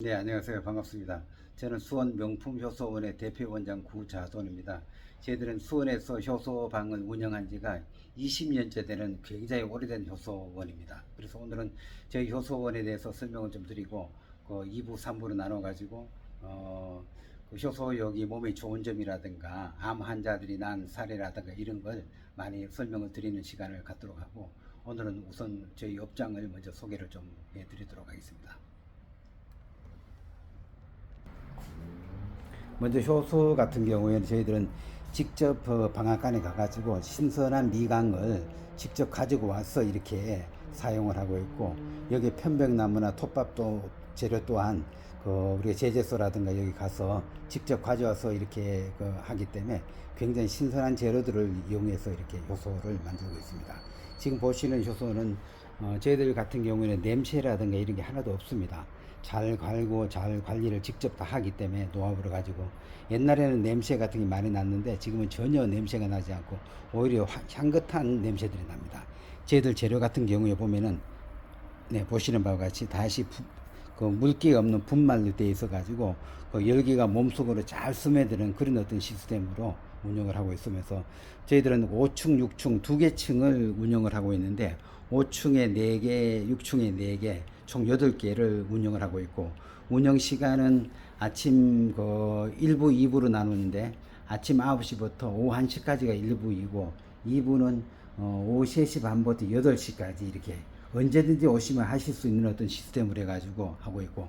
네, 안녕하세요. 반갑습니다. 저는 수원 명품효소원의 대표원장 구자돈입니다. 저희들은 수원에서 효소방을 운영한 지가 20년째 되는 굉장히 오래된 효소원입니다. 그래서 오늘은 저희 효소원에 대해서 설명을 좀 드리고, 2부, 3부로 나눠가지고, 그 효소욕이 몸에 좋은 점이라든가, 암 환자들이 난 사례라든가 이런 걸 많이 설명을 드리는 시간을 갖도록 하고, 오늘은 우선 저희 업장을 먼저 소개를 좀 해드리도록 하겠습니다. 먼저 효소 같은 경우에는 저희들은 직접 방앗간에 가가지고 신선한 미강을 직접 가지고 와서 이렇게 사용을 하고 있고, 여기 편백나무나 톱밥도 재료 또한 우리가 제재소라든가 여기 가서 직접 가져와서 이렇게 하기 때문에 굉장히 신선한 재료들을 이용해서 이렇게 효소를 만들고 있습니다. 지금 보시는 효소는 저희들 같은 경우에는 냄새라든가 이런 게 하나도 없습니다. 잘 갈고 잘 관리를 직접 다 하기 때문에 노하우를 가지고, 옛날에는 냄새 같은 게 많이 났는데 지금은 전혀 냄새가 나지 않고 오히려 향긋한 냄새들이 납니다. 저희들 재료 같은 경우에 보면은, 네, 보시는 바와 같이 다시 그 물기가 없는 분말로 되어 있어 가지고 그 열기가 몸속으로 잘 스며드는 그런 어떤 시스템으로 운영을 하고 있으면서, 저희들은 5층, 6층 두 개 층을 운영을 하고 있는데 5층에 4개, 6층에 4개, 총 8개를 운영을 하고 있고, 운영 시간은 아침 1부, 2부로 나누는데 아침 9시부터 오후 1시까지가 1부이고, 2부는 오후 3시 반부터 8시까지 이렇게 언제든지 오시면 하실 수 있는 어떤 시스템을 해가지고 하고 있고,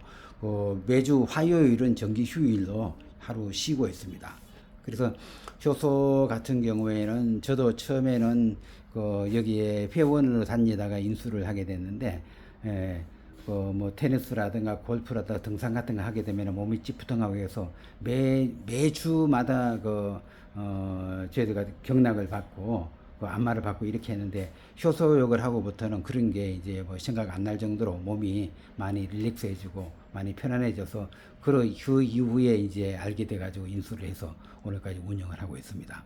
매주 화요일은 정기 휴일로 하루 쉬고 있습니다. 그래서 효소 같은 경우에는 저도 처음에는 여기에 회원으로 다니다가 인수를 하게 됐는데, 뭐 테니스라든가 골프라든가 등산 같은 거 하게 되면 몸이 찌뿌둥하고 해서 매주마다 저희가 경락을 받고 안마를 받고 이렇게 했는데, 효소욕을 하고부터는 그런 게 이제 뭐 생각 안 날 정도로 몸이 많이 릴렉스해지고 많이 편안해져서 그 이후에 이제 알게 돼가지고 인수를 해서 오늘까지 운영을 하고 있습니다.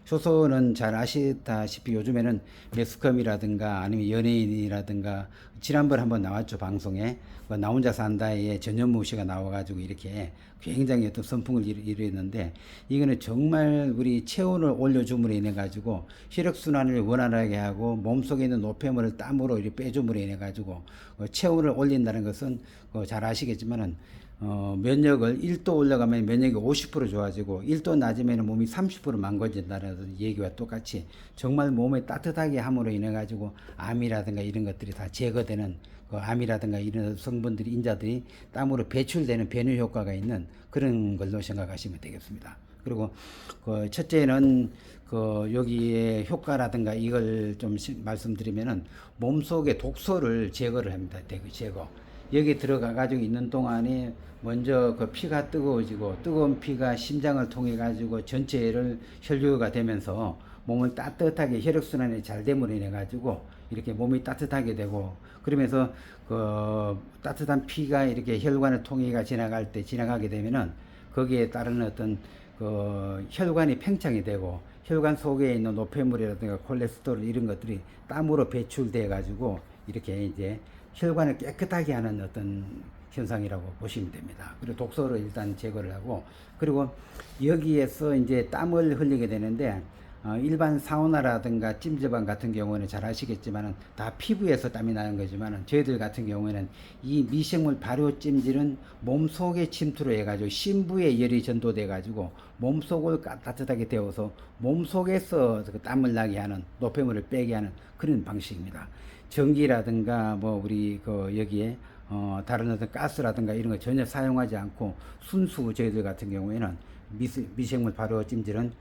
효소는 잘 아시다시피 요즘에는 매스컴이라든가 아니면 연예인이라든가, 지난번 한번 나왔죠, 방송에. 나 혼자 산다에 전현무 씨가 나와가지고 이렇게 굉장히 어떤 선풍을 이루었는데, 이거는 정말 우리 체온을 올려줌으로 인해 가지고 혈액순환을 원활하게 하고 몸속에 있는 노폐물을 땀으로 이렇게 빼줌으로 인해 가지고 체온을 올린다는 것은 잘 아시겠지만은, 면역을 1도 올라가면 면역이 50% 좋아지고 1도 낮으면 몸이 30% 망가진다는 얘기와 똑같이, 정말 몸에 따뜻하게 함으로 인해 가지고 암이라든가 이런 것들이 다 제거되는, 암이라든가 이런 성분들이, 인자들이 땀으로 배출되는 변효 효과가 있는 그런 걸로 생각하시면 되겠습니다. 그리고 첫째는 여기에 효과라든가 이걸 좀 말씀드리면은, 몸속에 독소를 제거를 합니다. 제거. 여기 들어가 가지고 있는 동안에 먼저 피가 뜨거워지고, 뜨거운 피가 심장을 통해 가지고 전체를 혈류가 되면서 몸을 따뜻하게 혈액순환이 잘 됨으로 인해 가지고 이렇게 몸이 따뜻하게 되고, 그러면서 따뜻한 피가 이렇게 혈관을 통해 지나가게 되면은 거기에 따른 어떤 혈관이 팽창이 되고, 혈관 속에 있는 노폐물이라든가 콜레스테롤 이런 것들이 땀으로 배출돼 가지고 이렇게 이제 혈관을 깨끗하게 하는 어떤 현상이라고 보시면 됩니다. 그리고 독소를 일단 제거를 하고, 그리고 여기에서 이제 땀을 흘리게 되는데, 일반 사우나라든가 찜질방 같은 경우는 잘 아시겠지만은 다 피부에서 땀이 나는 거지만은, 저희들 같은 경우에는 이 미생물 발효 찜질은 몸속에 침투를 해가지고 심부에 열이 전도돼 가지고 몸속을 따뜻하게 데워서 몸속에서 그 땀을 나게 하는, 노폐물을 빼게 하는 그런 방식입니다. 전기라든가 뭐 우리 여기에 다른 어떤 가스라든가 이런 거 전혀 사용하지 않고 순수, 저희들 같은 경우에는 미생물 발효 찜질은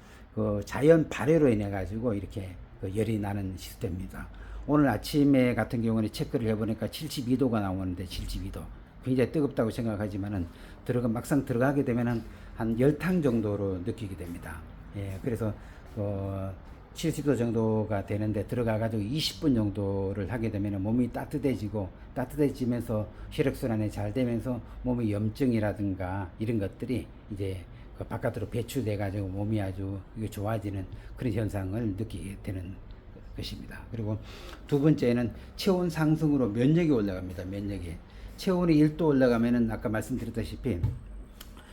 자연 발효로 인해 가지고 이렇게 열이 나는 시스템입니다. 오늘 아침에 같은 경우는 체크를 해보니까 72도가 나오는데, 72도 굉장히 뜨겁다고 생각하지만은 막상 들어가게 되면 한 열탕 정도로 느끼게 됩니다. 예, 그래서 70도 정도가 되는데 들어가 가지고 20분 정도를 하게 되면 몸이 따뜻해지면서 혈액순환이 잘 되면서 몸의 염증이라든가 이런 것들이 이제 바깥으로 배출돼 가지고 몸이 아주 좋아지는 그런 현상을 느끼게 되는 것입니다. 그리고 두 번째는 체온 상승으로 면역이 올라갑니다. 면역이. 체온이 1도 올라가면은 아까 말씀드렸다시피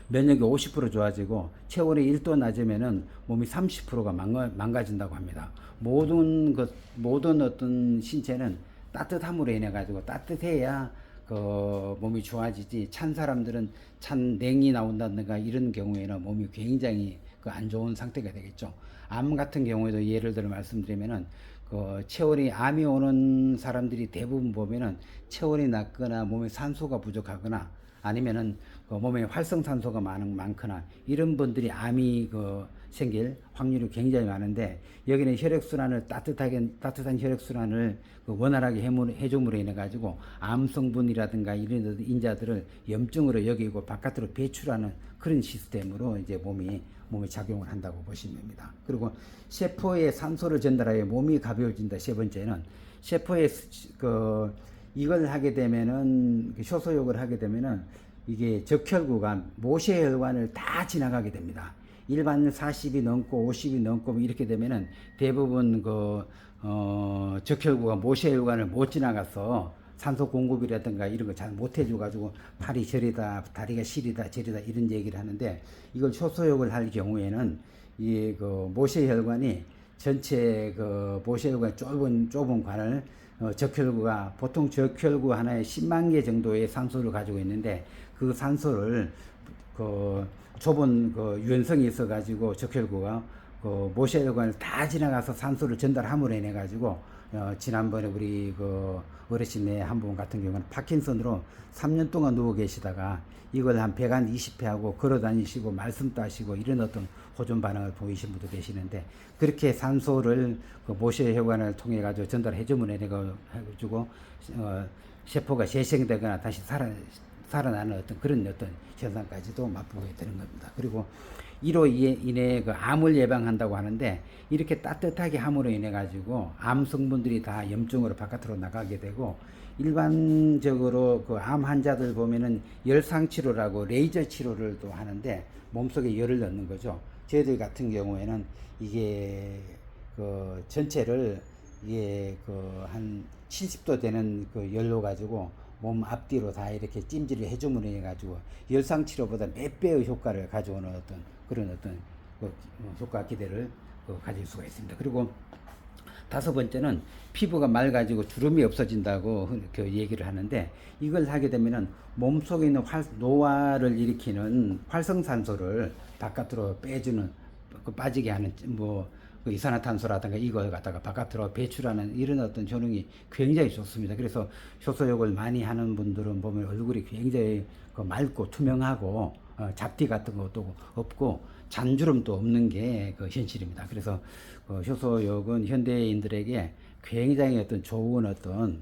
면역이 50% 좋아지고 체온이 1도 낮으면은 몸이 30%가 망가진다고 합니다. 모든 어떤 신체는 따뜻함으로 인해 가지고 따뜻해야 그 몸이 좋아지지, 찬 사람들은 찬 냉이 나온다든가 이런 경우에는 몸이 굉장히 그 안 좋은 상태가 되겠죠. 암 같은 경우에도 예를 들어 말씀드리면은 그 체온이 암이 오는 사람들이 대부분 보면은 체온이 낮거나 몸에 산소가 부족하거나 아니면은 그 몸에 활성산소가 많거나 이런 분들이 암이 그 생길 확률이 굉장히 많은데, 여기는 혈액순환을 따뜻한 혈액순환을 그 원활하게 해줌으로 인해 가지고 암 성분이라든가 이런 인자들을 염증으로 여기고 바깥으로 배출하는 그런 시스템으로 이제 몸에 작용을 한다고 보시면 됩니다. 그리고 세포에 산소를 전달하여 몸이 가벼워진다. 세 번째는 세포에 이걸 하게 되면은, 효소욕을 하게 되면은 이게 적혈구가 모세혈관을 다 지나가게 됩니다. 일반 40이 넘고 50이 넘고 이렇게 되면은 대부분 적혈구가 모세혈관을 못 지나가서 산소 공급이라든가 이런 거 잘 못 해줘가지고 팔이 저리다, 다리가 시리다, 저리다 이런 얘기를 하는데, 이걸 효소욕을 할 경우에는 이 모세혈관이 전체 모세혈관 좁은 관을 적혈구가 보통 적혈구 하나에 10만 개 정도의 산소를 가지고 있는데, 그 산소를 좁은 유연성이 있어 가지고 적혈구가 모세혈관을 다 지나가서 산소를 전달함으로 인해 가지고 지난번에 우리 어르신네 한 분 같은 경우는 파킨슨으로 3년 동안 누워 계시다가 이걸 한 120회 하고 걸어 다니시고 말씀도 하시고 이런 어떤 호전 반응을 보이신 분도 계시는데, 그렇게 산소를 모세혈관을 통해 가지고 전달해 주면 인해 가지고 세포가 재생되거나 다시 살아나는 어떤 그런 어떤 현상까지도 맛보게 되는 겁니다. 그리고 이로 인해 암을 예방한다고 하는데, 이렇게 따뜻하게 함으로 인해 가지고 암 성분들이 다 염증으로 바깥으로 나가게 되고, 일반적으로 암 환자들 보면은 열상 치료라고 레이저 치료를 또 하는데 몸속에 열을 넣는 거죠. 저희들 같은 경우에는 이게 전체를 이게 한 70도 되는 열로 가지고 몸 앞뒤로 다 이렇게 찜질을 해주면 해가지고 열상 치료보다 몇 배의 효과를 가져오는 어떤 그런 어떤 효과 기대를 가질 수가 있습니다. 그리고 다섯 번째는 피부가 맑아지고 주름이 없어진다고 얘기를 하는데, 이걸 하게 되면은 몸속에 있는 노화를 일으키는 활성산소를 바깥으로 빼주는, 빠지게 하는 이산화탄소라든가 이걸 갖다가 바깥으로 배출하는 이런 어떤 효능이 굉장히 좋습니다. 그래서 효소욕을 많이 하는 분들은 보면 얼굴이 굉장히 맑고 투명하고 잡티 같은 것도 없고 잔주름도 없는 게 현실입니다. 그래서 효소욕은 현대인들에게 굉장히 어떤 좋은 어떤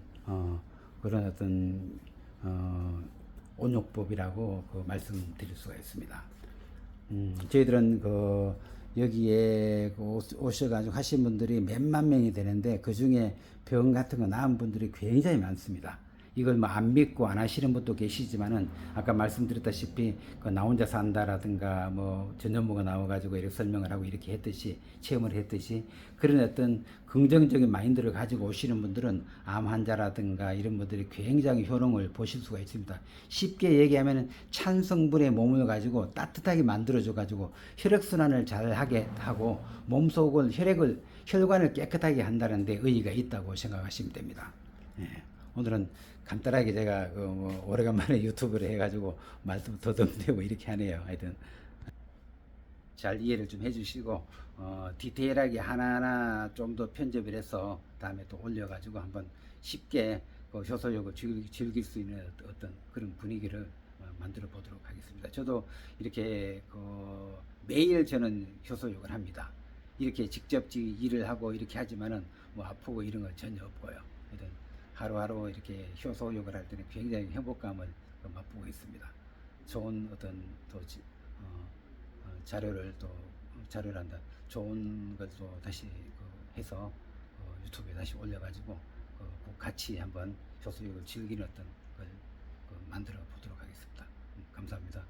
그런 어떤 온욕법이라고 말씀드릴 수가 있습니다. 저희들은 여기에 오셔가지고 하신 분들이 몇만 명이 되는데, 그 중에 병 같은 거 나은 분들이 굉장히 많습니다. 이걸 안 믿고 안 하시는 분도 계시지만은, 아까 말씀드렸다시피 나 혼자 산다라든가 전현무가 나와가지고 이렇게 설명을 하고 이렇게 했듯이 체험을 했듯이 그런 어떤 긍정적인 마인드를 가지고 오시는 분들은 암 환자라든가 이런 분들이 굉장히 효능을 보실 수가 있습니다. 쉽게 얘기하면은 찬 성분의 몸을 가지고 따뜻하게 만들어줘 가지고 혈액순환을 잘 하게 하고 몸속을 혈관을 깨끗하게 한다는 데 의의가 있다고 생각하시면 됩니다. 예. 오늘은 간단하게 제가 오래간만에 유튜브를 해가지고 말씀 더듬대고 이렇게 하네요. 하여튼 잘 이해를 좀 해주시고 디테일하게 하나하나 좀 더 편집을 해서 다음에 또 올려가지고 한번 쉽게 효소욕을 즐길 수 있는 어떤 그런 분위기를 만들어 보도록 하겠습니다. 저도 이렇게 매일 저는 효소욕을 합니다. 이렇게 직접 일을 하고 이렇게 하지만은 아프고 이런 건 전혀 없고요. 하여튼 하루하루 이렇게 효소욕을 할 때는 굉장히 행복감을 맛보고 있습니다. 좋은 어떤 자료란다. 좋은 것도 다시 해서 유튜브에 다시 올려가지고 같이 한번 효소욕을 즐기는 어떤 걸 만들어 보도록 하겠습니다. 감사합니다.